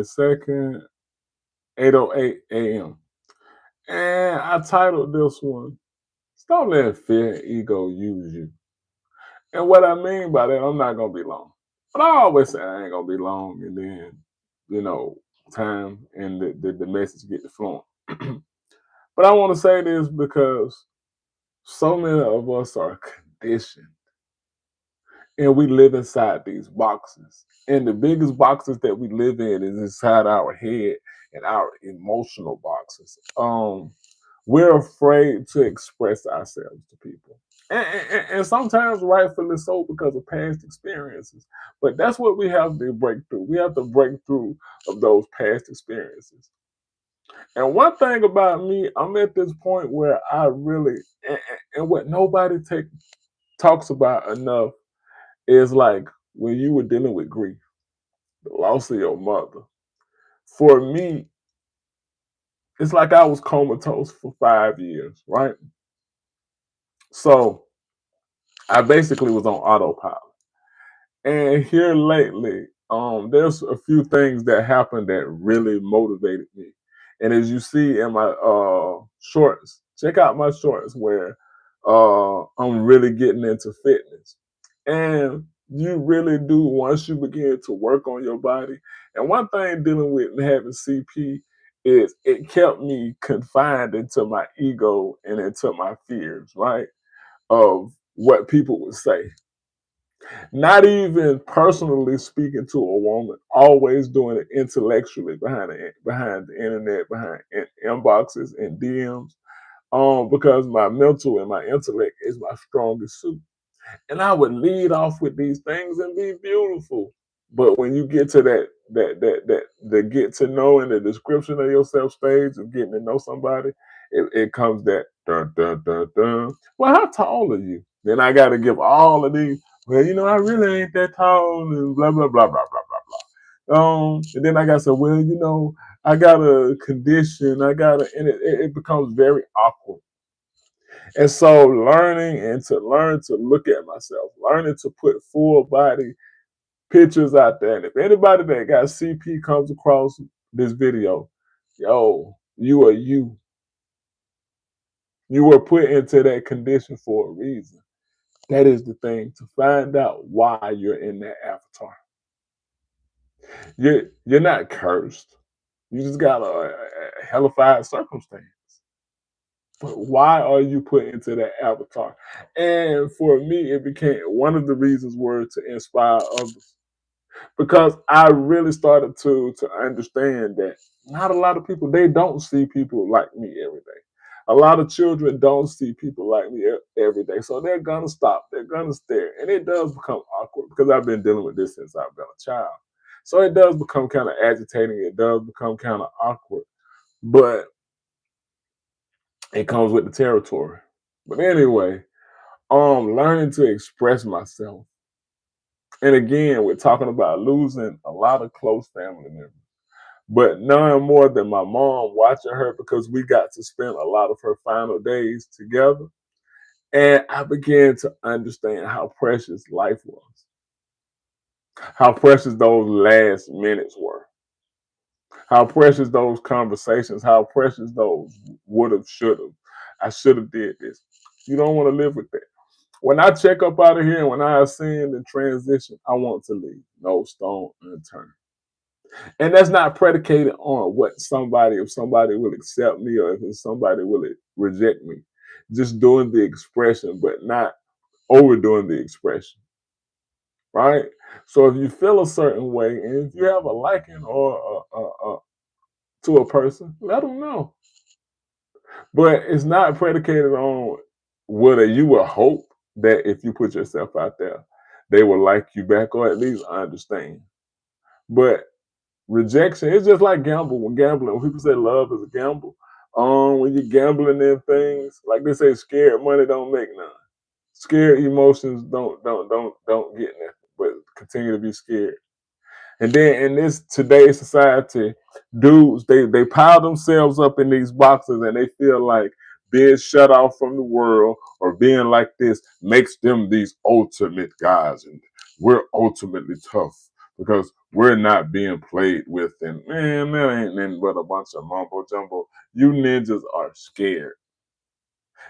2nd, 8:08 a.m. And I titled this one, Stop Letting Fear and Ego Use You. And what I mean by that, I'm not going to be long. But I always say I ain't going to be long. And then, you know, time and the message get to flowing. But I want to say this because so many of us are conditioned and we live inside these boxes. And the biggest boxes that we live in is inside our head and our emotional boxes. We're afraid to express ourselves to people. And sometimes rightfully so because of past experiences. But that's what we have to break through. We have to break through of those past experiences. And one thing about me, I'm at this point where I really, and what nobody talks about enough is like when you were dealing with grief, the loss of your mother. For me, it's like I was comatose for 5 years, right? So I basically was on autopilot. And here lately, there's a few things that happened that really motivated me. And as you see in my shorts, check out my shorts where I'm really getting into fitness. And you really do once you begin to work on your body. And one thing dealing with having CP is it kept me confined into my ego and into my fears, right? Of what people would say. Not even personally speaking to a woman, always doing it intellectually behind the internet, behind inboxes and DMs. Because my mental and my intellect is my strongest suit. And I would lead off with these things and be beautiful. But when you get to that the get to know and the description of yourself stage of getting to know somebody, it comes that dun dun dun dun. Well, how tall are you? Then I got to give all of these. Well, I really ain't that tall, and blah blah blah blah blah blah blah. And then I got to say, well, I got a condition. And it becomes very awkward. And so learning and to learn to look at myself, learning to put full body pictures out there. And if anybody that got CP comes across this video, yo, you are you. You were put into that condition for a reason. That is the thing, to find out why you're in that avatar. You're not cursed. You just got a hellified circumstance. But why are you put into that avatar? And for me, it became one of the reasons were to inspire others. Because I really started to understand that not a lot of people, they don't see people like me every day. A lot of children don't see people like me every day. So they're gonna stop, they're gonna stare. And it does become awkward because I've been dealing with this since I've been a child. So it does become kind of agitating, it does become kind of awkward. But it comes with the territory. But anyway, learning to express myself. And again, we're talking about losing a lot of close family members. But none more than my mom, watching her because we got to spend a lot of her final days together. And I began to understand how precious life was, how precious those last minutes were, how precious those conversations, how precious those would have, should have. I should have did this. You don't want to live with that. When I check up out of here and when I ascend and transition, I want to leave no stone unturned. And that's not predicated on if somebody will accept me or if somebody will reject me. Just doing the expression, but not overdoing the expression, right? So if you feel a certain way and if you have a liking or to a person, let them know. But it's not predicated on whether you will hope that if you put yourself out there, they will like you back or at least understand. But rejection, it's just like gambling. When people say love is a gamble, when you're gambling in things, like they say, scared money don't make none. Scared emotions don't get nothing, but continue to be scared. And then in this today's society, dudes they pile themselves up in these boxes and they feel like being shut off from the world or being like this makes them these ultimate guys, and we're ultimately tough because we're not being played with. And man, that ain't nothing but a bunch of mumbo jumbo. You ninjas are scared.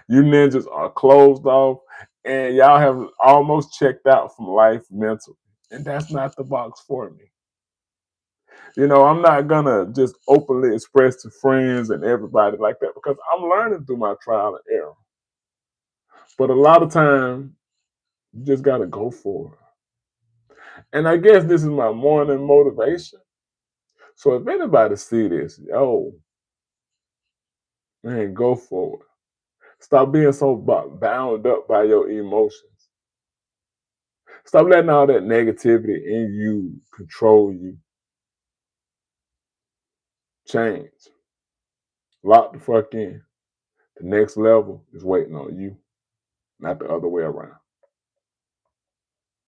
You ninjas are closed off, and y'all have almost checked out from life mentally. And that's not the box for me. I'm not gonna just openly express to friends and everybody like that because I'm learning through my trial and error. But a lot of time, you just gotta go for it. And I guess this is my morning motivation. So if anybody see this, man, go for it. Stop being so bound up by your emotions. Stop letting all that negativity in you control you. Change. Lock the fuck in. The next level is waiting on you, not the other way around.